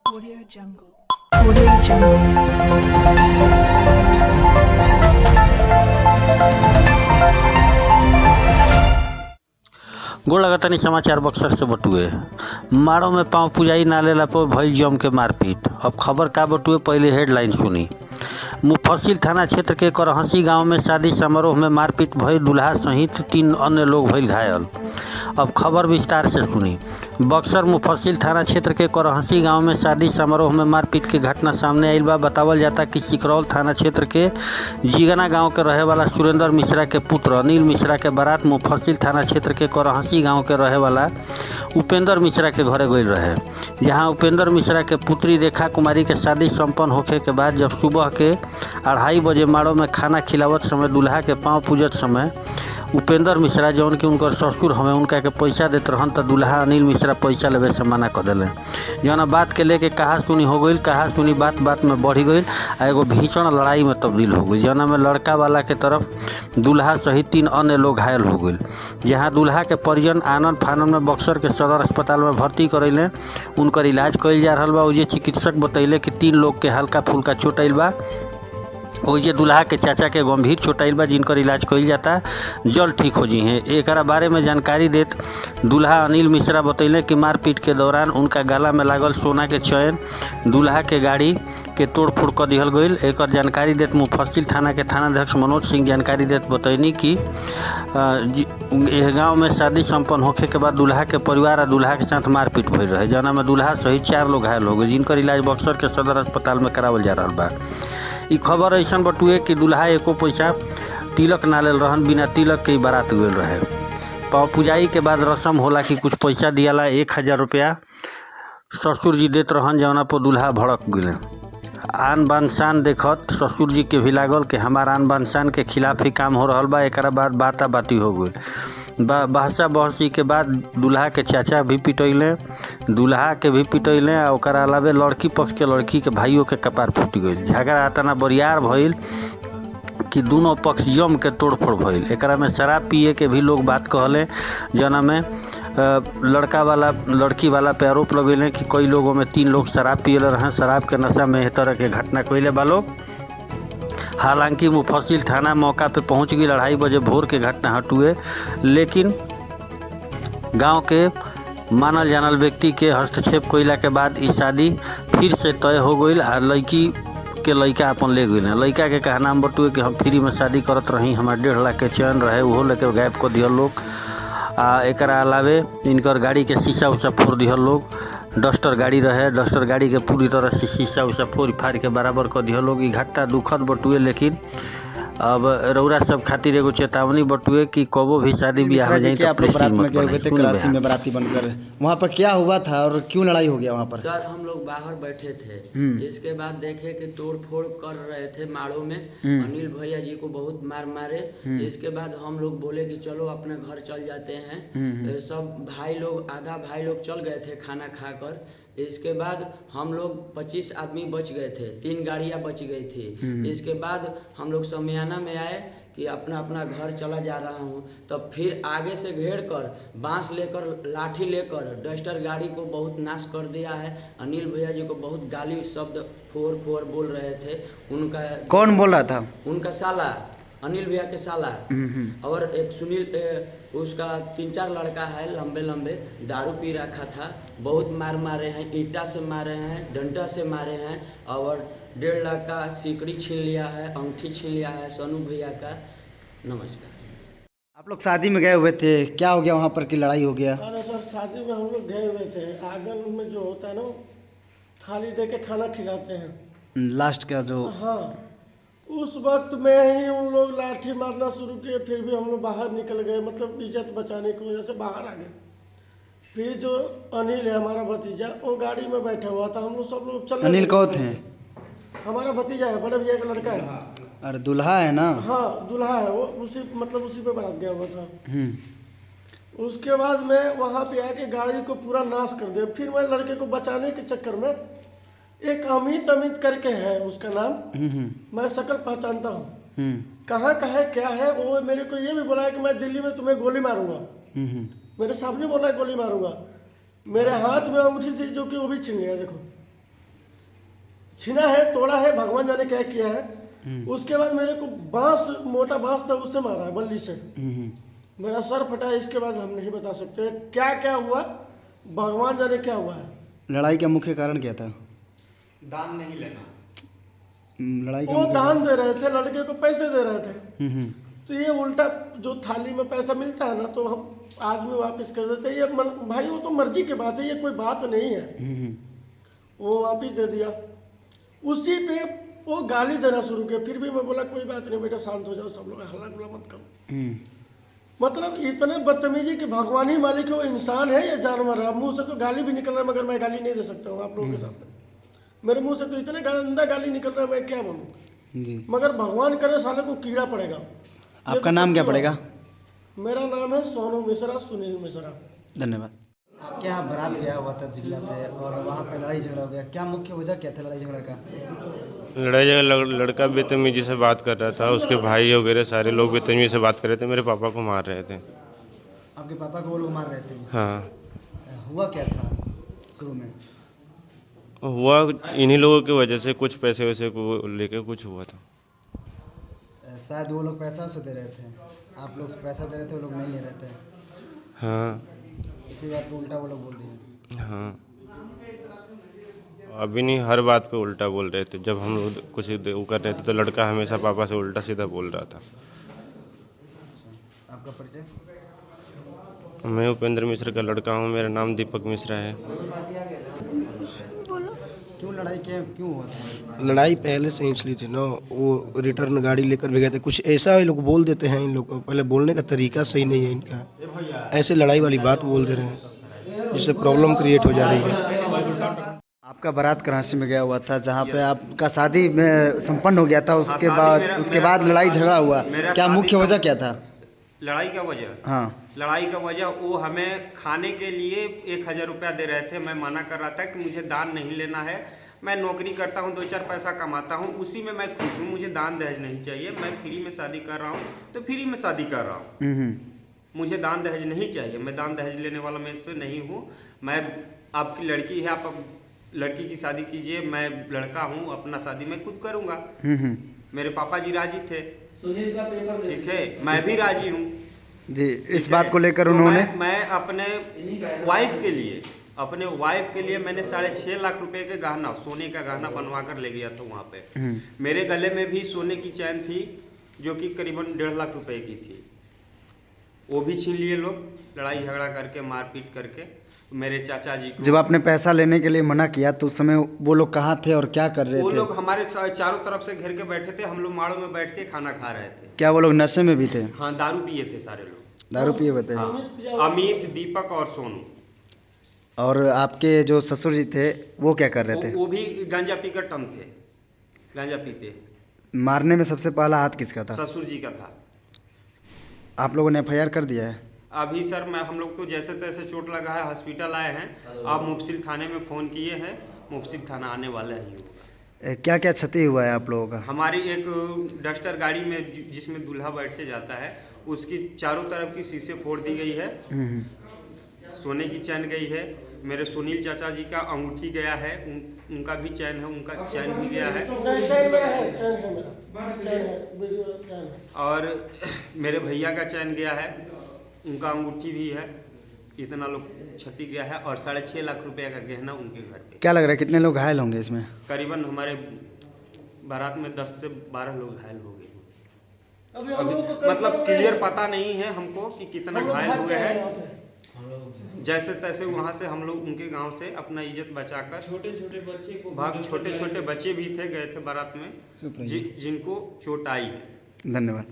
Audio Jungle. Audio Jungle. गोड़ लगातानी समाचार बक्सर से बटुए। माड़ों में पांव पुजाई ना लेला पर भइल जम के मारपीट। अब खबर का बटुए, पहले हेडलाइन सुनी। मुफस्सिल थाना क्षेत्र के करहसी गांव में शादी समारोह में मारपीट भइल, दूल्हा सहित 3 अन्य लोग भइल घायल। अब खबर विस्तार से सुनी। बक्सर मुफस्सिल थाना क्षेत्र के करहसी गांव में शादी समारोह में मारपीट की घटना सामने आइल बा। बतावल जाता कि सिकरौल थाना क्षेत्र के जीगना गांव के रहे वाला सुरेंद्र मिश्रा के पुत्र अनिल मिश्रा के बारात मुफस्सिल थाना क्षेत्र के करहसी गांव के रहे वाला उपेंद्र मिश्रा के घरे गइल रहे, जहां उपेंद्र मिश्रा के पुत्री रेखा कुमारी के शादी संपन्न होखे के बाद जब सुबह के 2:30 बजे माड़ो में खाना खिलावत समय दूल्हा के पांव पूजत समय उपेंद्र मिश्रा जौन कि उनकर ससुर हमें उनका के पैसा देत रहन त दूल्हा अनिल मिश्रा पैसा लेवे से मना कर दिले। जौन बात के लेके कहा सुनी हो गई, कहा सुनी बात बात में बढ़ गई आ एगो भीषण लड़ाई में तब्दील हो गई, जौन में लड़का वाला के तरफ दूल्हा सहित 3 अन्य लोग घायल हो गए। जहां दूल्हा के परिजन आनन फानन में बक्सर के सदर अस्पताल में भर्ती करैले, उनकर इलाज कइल जा रहल बा। ओजे चिकित्सक बतैले कि 3 लोग के हल्का फुल्का चोट आइल बा। ओजे दूल्हा के चाचा के गंभीर चोट आइल बा, जिनकर इलाज कइल जाता, जल्द ठीक हो जी हैं। एकरा बारे में जानकारी देत दूल्हा अनिल मिश्रा बतैले कि मारपीट के दौरान उनका गला में लागल सोना के चैन दूल्हा के गाड़ी के तोड़ फोड़ कर दिहल गईल। एकर जानकारी देत मुफस्सिल थाना के थानाध्यक्ष मनोज सिंह जानकारी देत बतैनी कि गाँव में शादी संपन्न होखे के बाद दूल्हा के परिवार और दूल्हा के साथ मारपीट भइल रहे, जौना में दूल्हा सहित 4 लोग घायल हो गए, जिनकर इलाज बक्सर के सदर अस्पताल में करावल जा रहा बा। ई खबर ऐसा बटुए कि दूल्हा एको पैसा तिलक ना लेल रहन, बिना तिलक के बारात गइल रहे। पाँव पुजाई के बाद रस्म होला कि कुछ पैसा दियाला, 1000 रुपया ससुर जी देत रहन, जौना पर दूल्हा भड़क गइले। आन बान शान देखत ससुर जी के भी लागल कि हमार आन बान शान के खिलाफ ही काम हो रहल बा। एकरा बाद बाता बाती हो गई, बहसा बहसी के बाद दूल्हा के चाचा भी पिटैले, दूल्हा के भी पिटैले आ ओकरा अलावे लड़की पक्ष के लड़की के भाइयों के कपार फूट गई। झगड़ा तना बरियार भइल कि दोनों पक्ष जम के तोड़फोड़ भइल। एकरा में शराब पिए के भी लोग बात कहले, जना में लड़का वाला लड़की वाला पे आरोप लगेले कि कई लोगों में 3 लोग शराब पिए रहे, शराब के नशा में इस तरह के घटना कइले बा लोग। हालांकि मुफस्सिल थाना मौका पे पहुंच गई। 2:30 बजे भोर के घटना हटुए, लेकिन गांव के मानल जानल व्यक्ति के हस्तक्षेप कइला के बाद ई शादी फिर से तय हो गई आ लड़की के लड़का अपन ले गए। लड़का के कहना बटुए कि हम फ्री में शादी करत रही, हमारे 1.5 लाख के चैन रहे, वो लेके गायब कर दिया लोग। एकरा अलावे इनकर गाड़ी के शीशा उसा फोड़ दिया लोग। डस्टर गाड़ी रहे, डस्टर गाड़ी के पूरी तरह से शीशा उसा फोड़ फाड़ के बराबर कर दिया लोग। ई घटना दुखद बटुए, लेकिन अब रउरा सब खातिर एगो चेतावनी बटुए कि कबो भी शादी ब्याह में जाए तो प्रेस्टीज मत बनाए। कराची में बाराती बनकर वहाँ पर क्या हुआ था और क्यों लड़ाई हो गया वहाँ पर? सर हम लोग बाहर बैठे थे, इसके बाद देखे कि तोड़ फोड़ कर रहे थे माड़ों में। अनिल भैया जी को बहुत मार मारे। इसके बाद हम लोग बोले कि चलो अपने घर चल जाते हैं। सब भाई लोग, आधा भाई लोग चल गए थे खाना खाकर। इसके बाद हम लोग 25 आदमी बच गए थे, 3 गाड़ियां बच गई थी। इसके बाद हम लोग समियाना में आए कि अपना अपना घर चला जा रहा हूँ, तब फिर आगे से घेर कर बांस लेकर लाठी लेकर डस्टर गाड़ी को बहुत नाश कर दिया है। अनिल भैया जी को बहुत गाली शब्द फोर फोर बोल रहे थे। उनका कौन बोल रहा था? उनका साला, अनिल भैया के साला। और एक सुनील, उसका 3-4 लड़का है लंबे लंबे, दारू पी रखा था। बहुत मार मारे हैं, ईंटा से मारे हैं, डंडा से मारे हैं, और 1.5 लाख का सिकड़ी छीन लिया है, अंगूठी छीन लिया है सोनू भैया का। नमस्कार। आप लोग शादी में गए हुए थे, क्या हो गया वहाँ पर कि लड़ाई हो गया? अरे सर शादी में हम लोग गए हुए थे, आंगन में जो होता है ना थाली दे के खाना खिलाते हैं लास्ट का जो। हाँ, उस वक्त में ही उन लोग लाठी मारना शुरू किए। फिर भी हम लोग बाहर निकल गए, मतलब इज्जत बचाने की वजह से बाहर आ गए। फिर जो अनिल है हमारा भतीजा, वो गाड़ी में बैठा हुआ था, हम लोग सब लोग चल। अनिल कौन थे? हमारा भतीजा है, बड़े भैया का लड़का है। अरे दूल्हा है ना? हाँ दूल्हा है वो, उसी पे बारात गया हुआ था। उसके बाद में वहाँ पे आके गाड़ी को पूरा नाश कर दिया। फिर मैं लड़के को बचाने के चक्कर में, एक अमित करके है उसका नाम, मैं शक्ल पहचानता हूँ, कहाँ का है क्या है, वो मेरे को ये भी बोला है कि मैं दिल्ली में तुम्हें गोली मारूंगा। मेरे सामने बोला है गोली मारूंगा। मेरे हाथ में अंगूठी थी जो कि वो भी छीन लिया। देखो छीना है, तोड़ा है, भगवान जाने क्या किया है। उसके बाद मेरे को बांस, मोटा बांस था, उससे मारा है, बल्ली से। मेरा सर फटा है। इसके बाद हम नहीं बता सकते क्या क्या हुआ, भगवान जाने क्या हुआ है। लड़ाई का मुख्य कारण क्या था? दान नहीं लेना। लड़ाई का वो मुख्य दान दे रहे थे, लड़के को पैसे दे रहे थे। हम्म। तो ये उल्टा, जो थाली में पैसा मिलता है ना, तो हम आदमी वापस कर देते हैं। ये भाई वो तो मर्जी की बात है, ये कोई बात नहीं है। वो वापस दे दिया। उसी पे वो गाली देना शुरू किया। फिर भी मैं बोला कोई बात नहीं बेटा, शांत हो जाओ, सब लोग हल्ला गुल्ला मत करो। मतलब इतने बदतमीजी कि भगवान ही मालिक है, वो इंसान है या जानवर है। मुंह से तो गाली भी निकल रहा है, मगर मैं गाली नहीं दे सकता हूँ आप लोगों के सामने। मेरे मुंह से तो इतने गंदा गाली निकल रहा है, मैं क्या बोलूँ जी। मगर भगवान करे साले को कीड़ा पड़ेगा। आपका नाम क्या पड़ेगा? मेरा नाम है सोनू मिश्रा, सुनील मिश्रा। धन्यवाद। आपके यहाँ बारात गया हुआ था जिला से और वहाँ पे लड़ाई झगड़ा हो गया, क्या मुख्य वजह क्या था लड़ाई झगड़ा का? लड़ाई झगड़ा, लड़का बदतमीजी से बात कर रहा था, उसके भाई वगैरह सारे लोग बदतमीजी से बात कर रहे थे, मेरे पापा को मार रहे थे। आपके पापा को वो लोग मार रहे थे? हाँ। हुआ क्या था शुरू में? हुआ इन्हीं लोगों की वजह से, कुछ पैसे वैसे को लेके कुछ हुआ था। शायद वो लोग पैसा से दे रहे थे, आप लोग पैसा दे रहे थे, वो लोग नहीं ले रहे थे। हाँ। इसी बात पे उल्टा वो लोग बोल दिए। हाँ, अभी नहीं, हर बात पे उल्टा बोल रहे थे। जब हम लोग कुछ वो कर रहे थे तो लड़का हमेशा पापा से उल्टा सीधा बोल रहा था। आपका परिचय? मैं उपेंद्र मिश्र का लड़का हूँ, मेरा नाम दीपक मिश्रा है। क्यों लड़ाई क्यों हुआ था? लड़ाई पहले से ही इसलिए थी ना, वो रिटर्न गाड़ी लेकर भी गए थे। कुछ ऐसा ये लोग बोल देते हैं, इन लोग को पहले बोलने का तरीका सही नहीं है इनका। ऐसे लड़ाई वाली बात बोल दे रहे हैं जिससे प्रॉब्लम क्रिएट हो जा रही है। आपका बारात कराची में गया हुआ था, जहाँ पे आपका शादी में संपन्न हो गया था। उसके बाद लड़ाई झगड़ा हुआ, क्या मुख्य वजह क्या था? लड़ाई का वजह? हाँ, लड़ाई का वजह वो हमें खाने के लिए 1000 रुपया दे रहे थे। मैं मना कर रहा था कि मुझे दान नहीं लेना है, मैं नौकरी करता हूँ, 2-4 पैसा कमाता हूँ, उसी में मैं खुश हूँ, मुझे दान दहेज नहीं चाहिए। मैं फ्री में शादी कर रहा हूँ तो फ्री में शादी कर रहा हूँ, मुझे दान दहेज नहीं चाहिए। मैं दान दहेज लेने वाला मैं से नहीं हूँ। मैं आपकी लड़की है, आप लड़की की शादी कीजिए, मैं लड़का हूँ, अपना शादी मैं खुद करूँगा। मेरे पापा जी राजी थे, ठीक है, मैं भी राजी हूँ जी। इस बात को लेकर उन्होंने, मैं अपने वाइफ के लिए मैंने 6.5 लाख रुपए के गहना, सोने का गहना बनवा कर ले गया था वहाँ पे। मेरे गले में भी सोने की चैन थी जो कि करीबन 1.5 लाख रुपए की थी, वो भी छीन लिए लोग, लड़ाई झगड़ा करके, मारपीट करके। मेरे चाचा जी को, जब आपने पैसा लेने के लिए मना किया तो उस समय वो लोग कहाँ थे और क्या कर रहे थे? वो लोग हमारे चारों तरफ से घेर के बैठे थे, हम लोग माड़ों में बैठ के खाना खा रहे थे। क्या वो लोग नशे में भी थे? हाँ, दारू पिए थे सारे लोग। दारू पिए हुए थे? हाँ, अमित, दीपक और सोनू। और आपके जो ससुर जी थे वो क्या कर रहे थे? वो भी गांजा पीकर टन थे, गांजा पीते। मारने में सबसे पहला हाथ किसका था? ससुर जी का था। आप लोगों ने FIR कर दिया है? अभी सर हम लोग तो जैसे तैसे चोट लगा है, हॉस्पिटल आए हैं। आप मुफसिल थाने में फ़ोन किए हैं, मुफसिल थाना आने वाला है। क्या क्या क्षति हुआ है आप लोगों का? हमारी एक डस्टर गाड़ी में जिसमें दूल्हा बैठ के जाता है, उसकी चारों तरफ की शीशे फोड़ दी गई है, सोने की चैन गई है। मेरे सुनील चाचा जी का अंगूठी गया है, उनका भी चैन है, उनका चैन भी गया है। और मेरे भैया का चैन गया है, उनका अंगूठी भी है। इतना लोग क्षति गया है और 6.5 लाख रुपए का गहना उनके घर पे। क्या लग रहा है कितने लोग घायल होंगे इसमें? करीबन हमारे बारात में 10 से 12 लोग घायल हो गए। अभी मतलब क्लियर पता नहीं है हमको कि कितना घायल हुए हैं। जैसे तैसे वहाँ से हम लोग उनके गांव से अपना इज्जत बचाकर, छोटे छोटे बच्चे भी थे, गए थे बारात में, जिनको चोट आई है। धन्यवाद।